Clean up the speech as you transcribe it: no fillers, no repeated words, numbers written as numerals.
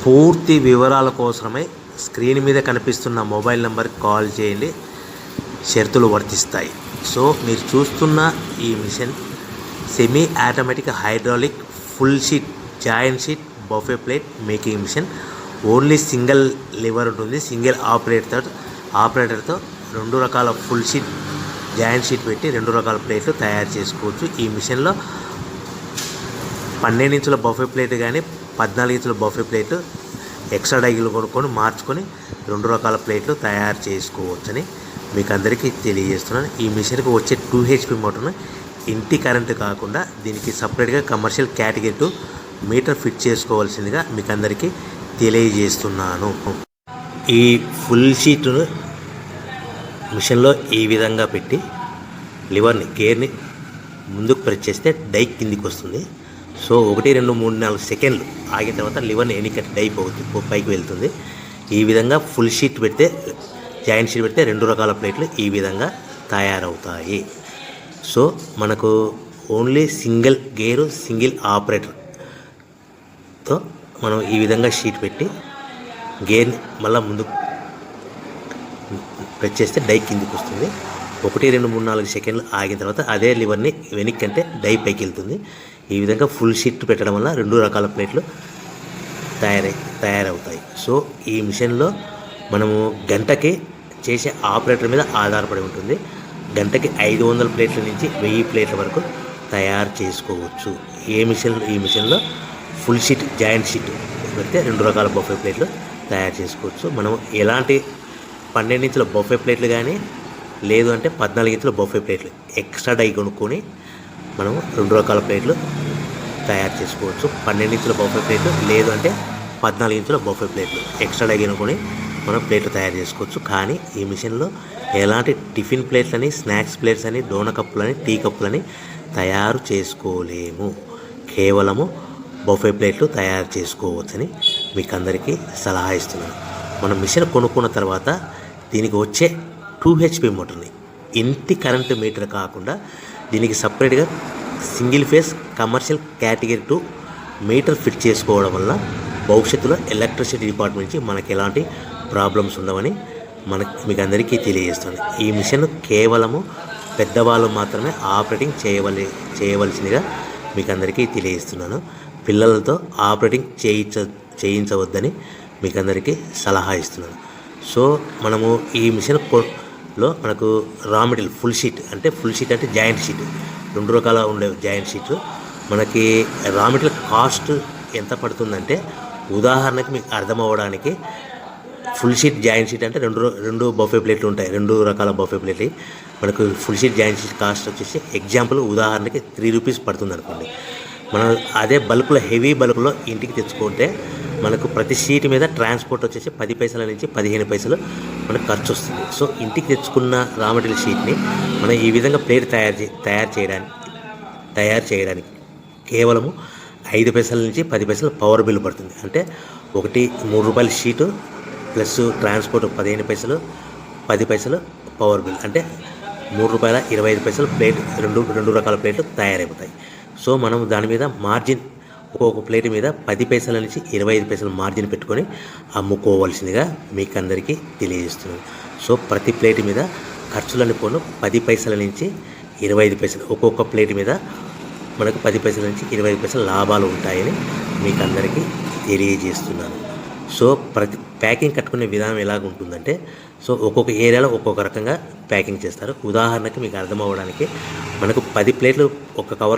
పూర్తి వివరాల కోసమై స్క్రీన్ మీద కనిపిస్తున్న మొబైల్ నెంబర్కి కాల్ చేయండి. షరతులు వర్తిస్తాయి. సో మీరు చూస్తున్న ఈ machine semi automatic hydraulic full sheet joint sheet buffet plate making machine. Only single lever ఉంటుంది. సింగిల్ ఆపరేటర్తో 2 రకాల ఫుల్ షీట్ జాయింట్ షీట్ పెట్టి 2 రకాల ప్లేట్లు తయారు చేసుకోవచ్చు. ఈ మిషన్లో 12 ఇంచుల బఫే ప్లేట్ కానీ 14 ఇంచుల బఫే ప్లేట్ ఎక్స్ట్రా డైలు కొనుక్కొని మార్చుకొని 2 రకాల ప్లేట్లు తయారు చేసుకోవచ్చని మీకు అందరికీ తెలియజేస్తున్నాను. ఈ మిషన్కి వచ్చే 2 HP మోటార్ను ఇంటి కరెంటు కాకుండా దీనికి సపరేట్గా కమర్షియల్ కేటగిరీ 2 మీటర్ ఫిట్ చేసుకోవాల్సిందిగా మీకు అందరికీ తెలియజేస్తున్నాను. ఈ ఫుల్ షీట్ను మిషన్లో ఈ విధంగా పెట్టి లివర్ని గేర్ని ముందుకు ప్రెస్ చేస్తే డై కిందికి వస్తుంది. సో 1 2 3 4 సెకండ్లు ఆగిన తర్వాత లివర్ని ఎన్నికట్టి డై పైకి వెళ్తుంది. ఈ విధంగా ఫుల్ షీట్ పెడితే జాయింట్ షీట్ పెడితే 2 రకాల ప్లేట్లు ఈ విధంగా తయారవుతాయి. సో మనకు ఓన్లీ సింగిల్ గేరు సింగిల్ ఆపరేటర్తో మనం ఈ విధంగా షీట్ పెట్టి గేర్ని మళ్ళీ ముందుకు ప్రెస్ చేస్తే డై కిందికి వస్తుంది. 1 2 3 4 సెకండ్లు ఆగిన తర్వాత అదే లివర్ని వెనక్కి అంటే డై పైకి వెళ్తుంది. ఈ విధంగా ఫుల్ షీట్ పెట్టడం వల్ల 2 రకాల ప్లేట్లు తయారవుతాయి. సో ఈ మిషన్లో మనము గంటకి చేసే ఆపరేటర్ మీద ఆధారపడి ఉంటుంది. గంటకి 500 ప్లేట్ల నుంచి 1000 ప్లేట్ల వరకు తయారు చేసుకోవచ్చు. ఈ మిషన్లో ఫుల్ షీట్ జాయింట్ షీట్ పెడితే 2 రకాల బఫే ప్లేట్లు తయారు చేసుకోవచ్చు. మనం ఎలాంటి 12 ఇంచుల బఫే ప్లేట్లు కానీ లేదు అంటే 14 ఇంచుల బఫే ప్లేట్లు ఎక్స్ట్రా డై కొనుక్కొని మనం 2 రకాల ప్లేట్లు తయారు చేసుకోవచ్చు. 12 ఇంచుల బఫే ప్లేట్లు లేదు అంటే 14 ఇంచుల బఫే ప్లేట్లు ఎక్స్ట్రా డై కొనుక్కొని మనం ప్లేట్లు తయారు చేసుకోవచ్చు. కానీ ఈ మిషన్లో ఎలాంటి టిఫిన్ ప్లేట్లని స్నాక్స్ ప్లేట్స్ అని డోన కప్పులని టీ కప్పులని తయారు చేసుకోలేము. కేవలము బఫే ప్లేట్లు తయారు చేసుకోవచ్చని మీకు అందరికీ సలహా ఇస్తున్నాను. మనం మిషన్ కొనుక్కున్న తర్వాత దీనికి వచ్చే 2 HP మోటార్ని ఇంటి కరెంటు మీటర్ కాకుండా దీనికి సపరేట్గా single phase commercial category 2 metre fit చేసుకోవడం వల్ల భవిష్యత్తులో ఎలక్ట్రిసిటీ డిపార్ట్మెంట్ నుంచి మనకి ఎలాంటి ప్రాబ్లమ్స్ ఉండవని మీకు అందరికీ తెలియజేస్తుంది. ఈ మిషన్ కేవలము పెద్దవాళ్ళు మాత్రమే ఆపరేటింగ్ చేయవలసిందిగా మీకు అందరికీ తెలియజేస్తున్నాను. పిల్లలతో ఆపరేటింగ్ చేయించవద్దని మీకు అందరికీ సలహా ఇస్తున్నాను. సో మనము ఈ మిషన్లో మనకు రా మెటీరియల్ ఫుల్ షీట్ అంటే జాయింట్ షీట్ 2 రకాల ఉండే జాయింట్ షీట్లు మనకి రా మెటీరియల్ కాస్ట్ ఎంత పడుతుందంటే ఉదాహరణకి మీకు అర్థం అవ్వడానికి ఫుల్ షీట్ జాయింట్ షీట్ అంటే 2 బఫే ప్లేట్లు ఉంటాయి. 2 రకాల బఫే ప్లేట్లు మనకు full sheet joint sheet cost వచ్చేసి ఎగ్జాంపుల్ ఉదాహరణకి 3 రూపీస్ పడుతుంది అనుకోండి. మనం అదే బల్క్లో హెవీ బల్క్లో ఇంటికి తెచ్చుకుంటే మనకు ప్రతి షీట్ మీద ట్రాన్స్పోర్ట్ వచ్చేసి 10 పైసల నుంచి 15 పైసలు మనకు ఖర్చు వస్తుంది. సో ఇంటికి తెచ్చుకున్న రా మెటీరియల్ షీట్ని మనం ఈ విధంగా ప్లేట్ తయారు చేయడానికి కేవలము 5 పైసల నుంచి 10 పైసలు పవర్ బిల్ పడుతుంది. అంటే ఒకటి 3 రూపాయల షీటు ప్లస్ ట్రాన్స్పోర్ట్ 15 పైసలు 10 పైసలు పవర్ బిల్ అంటే 3 రూపాయల 25 పైసలు ప్లేట్ 2 రకాల ప్లేట్లు తయారైపోతాయి. సో మనం దాని మీద మార్జిన్ ఒక్కొక్క ప్లేట్ మీద 10 పైసల నుంచి 25 పైసలు మార్జిన్ పెట్టుకొని అమ్ముకోవాల్సిందిగా మీకు అందరికీ తెలియజేస్తున్నాను. సో ప్రతి ప్లేట్ మీద ఖర్చులని పోను 10 పైసల నుంచి 25 పైసలు ఒక్కొక్క ప్లేట్ మీద మనకు 10 పైసల నుంచి 25 పైసలు లాభాలు ఉంటాయని మీకు అందరికీ తెలియజేస్తున్నాను. సో ప్రతి ప్యాకింగ్ కట్టుకునే విధానం ఎలాగ ఉంటుందంటే సో ఒక్కొక్క ఏరియాలో ఒక్కొక్క రకంగా ప్యాకింగ్ చేస్తారు. ఉదాహరణకి మీకు అర్థం అవ్వడానికి మనకు 10 ప్లేట్లు ఒక కవర్